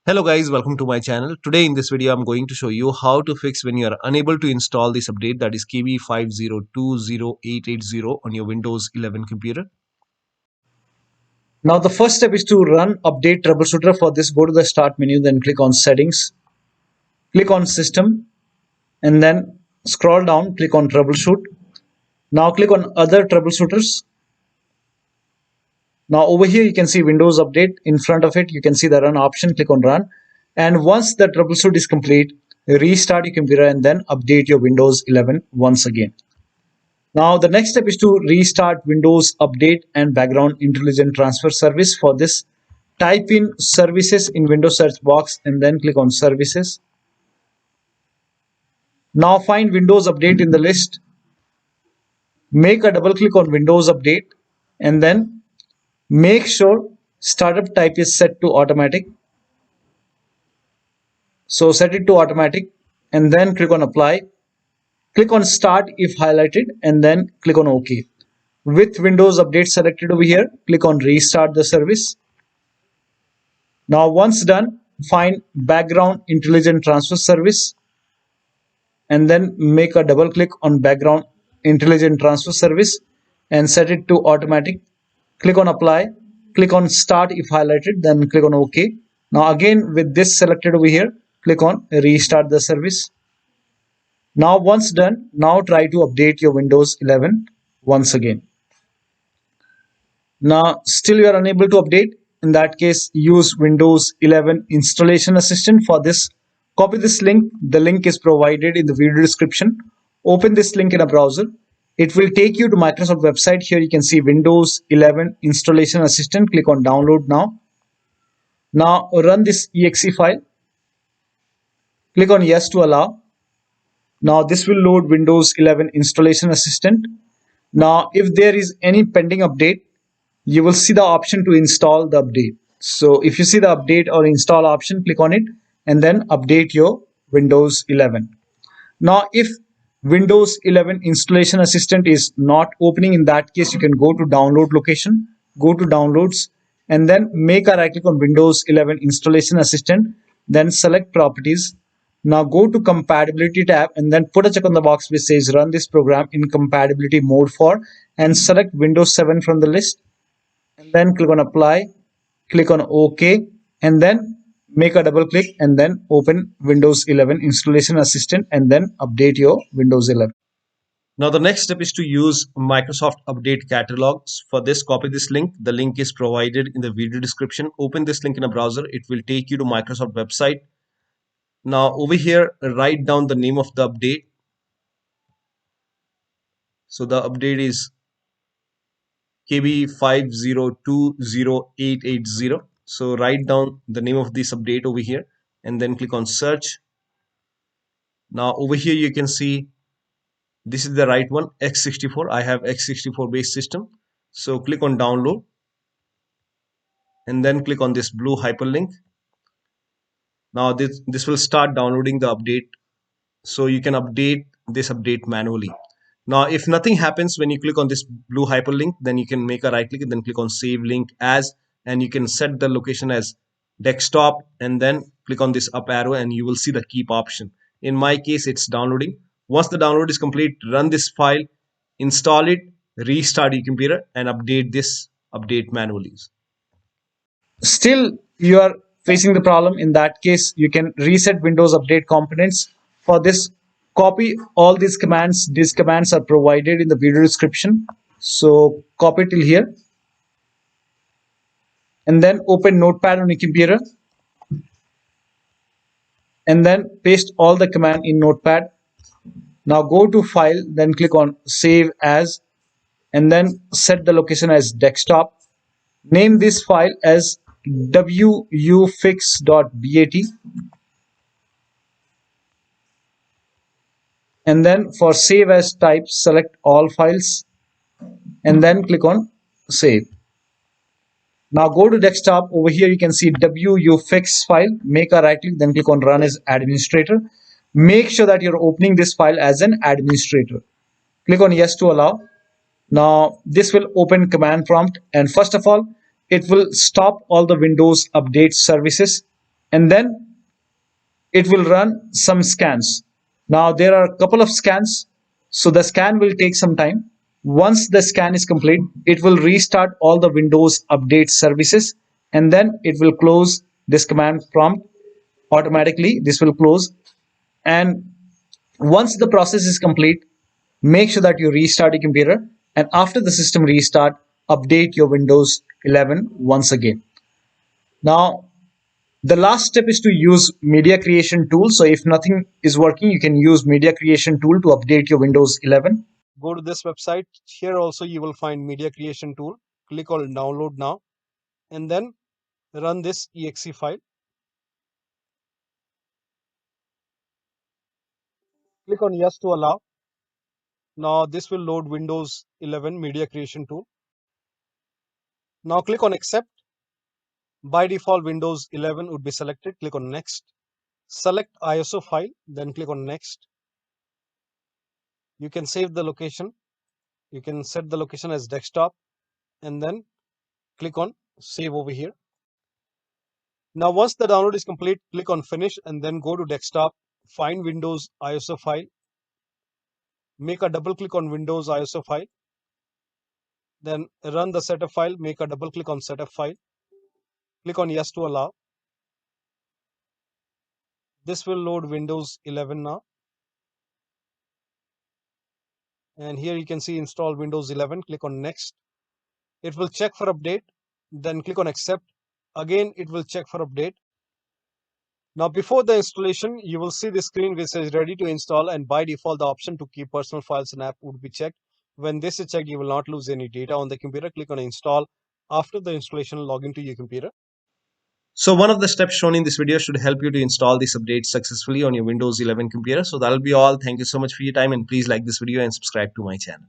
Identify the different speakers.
Speaker 1: Hello guys, welcome to my channel. Today in this video I'm going to show you how to fix when you are unable to install this update, that is KB5020880 on your Windows 11 computer.
Speaker 2: Now the first step is to run update troubleshooter. For this, go to the start menu, then click on settings, click on system, and then scroll down, click on troubleshoot. Now click on other troubleshooters. Now over here you can see Windows update. In front of it you can see the run option, click on run. And once the troubleshoot is complete, restart your computer and then update your Windows 11 once again. Now the next step is to restart Windows Update and Background Intelligent Transfer Service. For this, type in services in Windows search box and then click on services. Now find Windows Update in the list. Make a double click on Windows Update and then make sure startup type is set to automatic. So set it to automatic and then click on apply. Click on start if highlighted and then click on OK. With Windows Update selected over here, click on restart the service. Now once done, find Background Intelligent Transfer Service and then make a double click on Background Intelligent Transfer Service and set it to automatic. Click on apply. Click on start if highlighted, then click on OK. Now again with this selected over here, click on restart the service. Now once done, now try to update your Windows 11 once again. Now still you are unable to update. In that case, use Windows 11 Installation Assistant. For this, copy this link. The link is provided in the video description. Open this link in a browser. It will take you to Microsoft website. Here you can see Windows 11 Installation Assistant. Click on download now. Now run this exe file. Click on yes to allow. Now this will load Windows 11 Installation Assistant. Now if there is any pending update, you will see the option to install the update. So if you see the update or install option, click on it and then update your Windows 11. Now if Windows 11 Installation Assistant is not opening, in that case you can go to download location, go to downloads and then make a right click on Windows 11 Installation Assistant, then select properties. Now go to compatibility tab and then put a check on the box which says run this program in compatibility mode for, and select Windows 7 from the list and then click on apply, click on OK and then make a double click and then open Windows 11 Installation Assistant and then update your Windows 11.
Speaker 1: Now the next step is to use Microsoft Update Catalogs. For this, copy this link. The link is provided in the video description. Open this link in a browser. It will take you to Microsoft website. Now over here, write down the name of the update. So the update is KB5020880. So write down the name of this update over here and then click on search. Now over here you can see this is the right one, x64. I have x64 based system. So click on download and then click on this blue hyperlink. Now this will start downloading the update, so you can update this update manually. Now if nothing happens when you click on this blue hyperlink, then you can make a right click and then click on save link as, and you can set the location as desktop and then click on this up arrow and you will see the keep option. In my case it's downloading. Once the download is complete, run this file, install it, restart your computer and update this update manually.
Speaker 2: Still you are facing the problem. In that case, you can reset Windows Update components. For this, copy all these commands. These commands are provided in the video description. So copy till here and then open Notepad on your computer and then paste all the command in Notepad. Now go to file, then click on save as and then set the location as desktop. Name this file as wuauserv.bat and then for save as type, select all files and then click on save. Now go to desktop. Over here you can see wuauserv file. Make a right click, then click on run as administrator. Make sure that you're opening this file as an administrator. Click on yes to allow. Now this will open command prompt and first of all it will stop all the Windows update services. and then it will run some scans. Now there are a couple of scans, so the scan will take some time. Once the scan is complete, it will restart all the Windows update services, and then it will close this command prompt automatically. This will close, and once the process is complete, make sure that you restart your computer, and after the system restart, update your Windows 11 once again. Now the last step is to use media creation tool. So if nothing is working, you can use media creation tool to update your Windows 11.
Speaker 1: Go to this website. Here also you will find media creation tool. Click on download now and then run this exe file. Click on yes to allow. Now this will load Windows 11 media creation tool. Now click on accept. By default Windows 11 would be selected. Click on next. Select ISO file, then click on next. You can save the location. You can set the location as desktop and then click on save over here. Now once the download is complete, click on finish and then go to desktop, find Windows ISO file, make a double click on Windows ISO file, then run the setup file, make a double click on setup file, click on yes to allow. This will load Windows 11 now. And here you can see install Windows 11, click on next. It will check for update, then click on accept. Again, it will check for update. Now before the installation, you will see the screen which says ready to install, and by default the option to keep personal files and app would be checked. When this is checked, you will not lose any data on the computer. Click on install. After the installation, log into your computer. So one of the steps shown in this video should help you to install this update successfully on your Windows 11 computer. So that'll be all. Thank you so much for your time, and please like this video and subscribe to my channel.